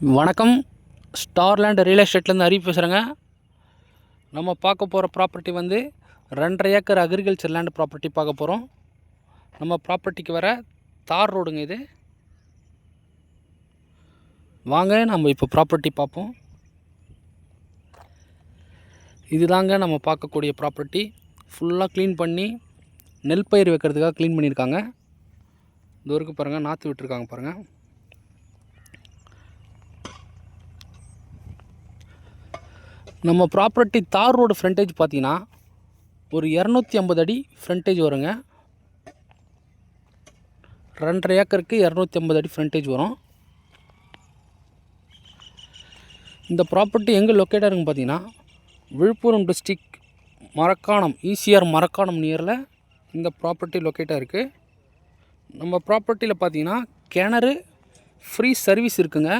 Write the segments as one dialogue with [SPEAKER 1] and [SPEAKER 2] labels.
[SPEAKER 1] வணக்கம். ஸ்டார்லேண்ட் ரியல் எஸ்டேட்லேருந்து அறிவு பேசுகிறேங்க. நம்ம பார்க்க போகிற ப்ராப்பர்ட்டி வந்து 2.5 ஏக்கர் அக்ரிகல்ச்சர் லேண்ட் ப்ராப்பர்ட்டி பார்க்க போகிறோம். நம்ம ப்ராப்பர்ட்டிக்கு வர தார் ரோடுங்க இது. வாங்க நம்ம இப்போ ப்ராப்பர்ட்டி பார்ப்போம். இதுதாங்க நம்ம பார்க்கக்கூடிய ப்ராப்பர்ட்டி. ஃபுல்லாக க்ளீன் பண்ணி நெல் பயிர் வைக்கிறதுக்காக க்ளீன் பண்ணியிருக்காங்க. இந்த வரைக்கும் பாருங்கள், நாற்று விட்டுருக்காங்க பாருங்கள். நம்ம ப்ராப்பர்ட்டி தார் ரோடு ஃப்ரண்டேஜ் பார்த்தீங்கன்னா ஒரு 250 அடி ஃப்ரண்டேஜ் வருங்க. 2.5 ஏக்கருக்கு 250 அடி ஃப்ரண்டேஜ் வரும். இந்த ப்ராப்பர்ட்டி எங்கே லொக்கேட்டாக இருக்குன்னு பார்த்தீங்கன்னா விழுப்புரம் டிஸ்ட்ரிக் மரக்காணம், ஈசிஆர் மரக்காணம் நியரில் இந்த ப்ராப்பர்ட்டி லொக்கேட்டாக இருக்குது. நம்ம ப்ராப்பர்ட்டியில் பார்த்தீங்கன்னா கிணறு ஃப்ரீ சர்வீஸ் இருக்குங்க.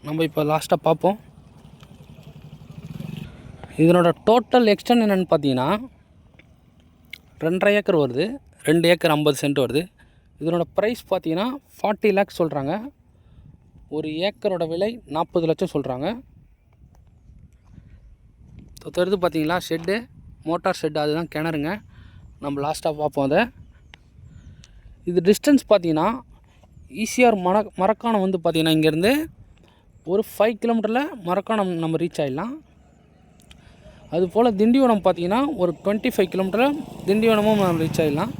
[SPEAKER 1] நம்ம இப்போ லாஸ்ட்டாக பார்ப்போம். இதனோட டோட்டல் எக்ஸ்டென்ட் என்னென்னு பார்த்தீங்கன்னா 2.5 ஏக்கர் வருது. 2 ஏக்கர் 50 சென்ட் வருது. இதனோட ப்ரைஸ் பார்த்தீங்கன்னா 40 லேக்ஸ் சொல்கிறாங்க. ஒரு ஏக்கரோட விலை 40 லட்சம் சொல்கிறாங்க. தொடுத்து பார்த்தீங்களா ஷெட்டு, மோட்டார் ஷெட்டு, அதுதான் கிணறுங்க. நம்ம லாஸ்ட்டாக பார்ப்போம் அதை. இது டிஸ்டன்ஸ் பார்த்தீங்கன்னா ஈசிஆர் மரக்காணம் வந்து பார்த்தீங்கன்னா இங்கேருந்து ஒரு 5 கிலோமீட்டரில் மரக்காணம் நம்ம ரீச் ஆகிடலாம். அதுபோல் திண்டிவனம் பார்த்தீங்கன்னா ஒரு 25 கிலோமீட்டரில் திண்டிவனமும் நம்ம ரீச் ஆகிடலாம்.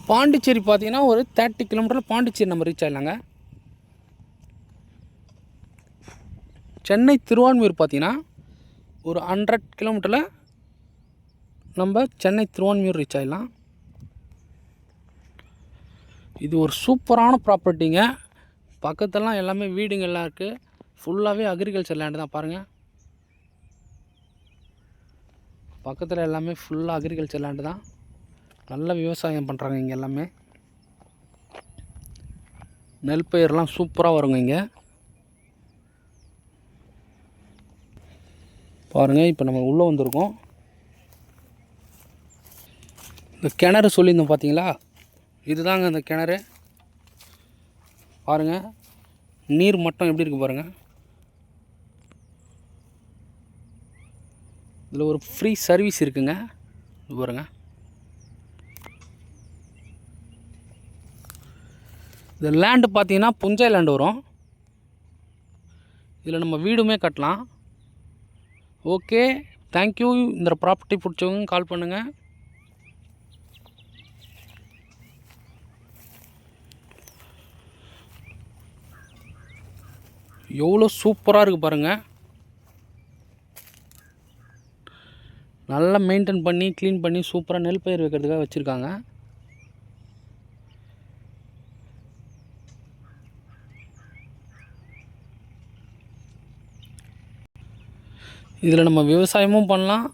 [SPEAKER 1] பாண்டிச்சேரி பார்த்தீங்கன்னா ஒரு 30 கிலோமீட்டரில் பாண்டிச்சேரி நம்ம ரீச் ஆகிடலாங்க. சென்னை திருவான்மியூர் பார்த்தீங்கன்னா ஒரு 100 கிலோமீட்டரில் நம்ம சென்னை திருவான்மியூர் ரீச் ஆகிடலாம். இது ஒரு சூப்பரான ப்ராப்பர்ட்டிங்க. பக்கத்தெல்லாம் எல்லாமே வீடுங்கள்லாம் இருக்குது. ஃபுல்லாகவே அக்ரிகல்ச்சர் லேண்டு தான் பாருங்கள். பக்கத்தில் எல்லாமே ஃபுல்லாக அக்ரிகல்ச்சர் லேண்டு தான். நல்ல விவசாயம் பண்ணுறாங்க இங்கே. எல்லாமே நெல் பயிரெலாம் சூப்பராக வருங்க இங்கே பாருங்கள். இப்போ நம்ம உள்ளே வந்திருக்கோம். இந்த கிணறு சொல்லியிருந்தோம் பார்த்தீங்களா, இதுதாங்க அந்த கிணறு. பாருங்கள் நீர் மட்டம் எப்படி இருக்குது பாருங்கள். இதில் ஒரு ஃப்ரீ சர்வீஸ் இருக்குங்க. இது பாருங்கள். இந்த லேண்டு பார்த்தீங்கன்னா புஞ்சை லேண்டு வரும். இதில் நம்ம வீடுமே கட்டலாம். Okay, thank you. இந்த ப்ராப்பர்ட்டி பிடிச்சவங்க கால் பண்ணுங்கள். எவ்வளோ சூப்பராக இருக்குது பாருங்கள். நல்லா மெயின்டைன் பண்ணி க்ளீன் பண்ணி சூப்பராக நெல் பயிர் வைக்கிறதுக்காக வச்சுருக்காங்க. இதில் நம்ம விவசாயமும் பண்ணலாம்.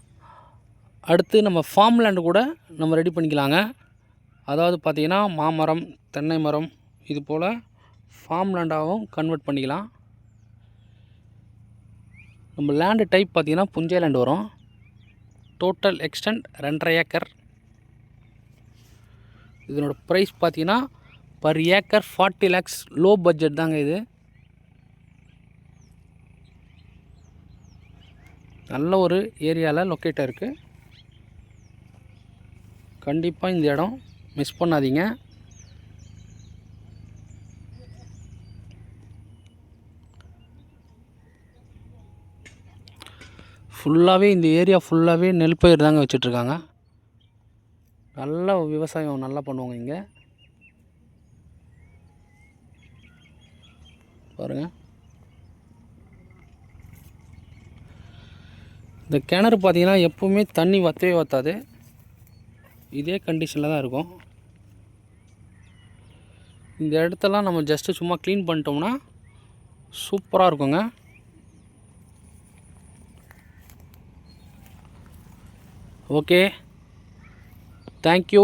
[SPEAKER 1] அடுத்து நம்ம ஃபார்ம் லேண்டு கூட நம்ம ரெடி பண்ணிக்கலாங்க. அதாவது பார்த்திங்கன்னா மாமரம், தென்னை மரம், இது போல் ஃபார்ம் லேண்டாகவும் கன்வெர்ட் பண்ணிக்கலாம். நம்ம லேண்டு டைப் பார்த்திங்கன்னா புஞ்சை லேண்டு வரும். Total extend 2.5 acre. இதனோட ப்ரைஸ் பார்த்திங்கன்னா per acre 40 lakhs. Low budget தாங்க இது. நல்ல ஒரு ஏரியாவில் லொக்கேட்டாக இருக்குது. கண்டிப்பாக இந்த இடம் மிஸ் பண்ணாதீங்க. ஃபுல்லாகவே இந்த ஏரியா ஃபுல்லாகவே நெல் பயிர் தாங்க வச்சிட்ருக்காங்க. நல்ல விவசாயம் நல்லா பண்ணுவாங்க இங்கே பாருங்கள். இந்த கிணறு பார்த்தீங்கன்னா எப்போவுமே தண்ணி வற்றவே வற்றாது. இதே கண்டிஷனில் தான் இருக்கும். இந்த இடத்தெல்லாம் நம்ம ஜஸ்ட்டு சும்மா க்ளீன் பண்ணிட்டோம்னா சூப்பராக இருக்குங்க. Okay, thank you.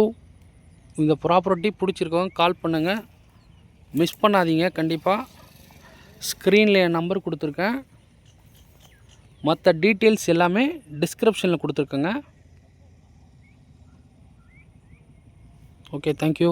[SPEAKER 1] இந்த ப்ராப்பர்ட்டி பிடிச்சிருக்கவங்க கால் பண்ணுங்கள், மிஸ் பண்ணாதீங்க. கண்டிப்பாக ஸ்க்ரீனில் என் நம்பர் கொடுத்துருக்கேன். மற்ற டீட்டெயில்ஸ் எல்லாமே டிஸ்கிரிப்ஷனில் கொடுத்துருக்கேங்க. Okay, thank you.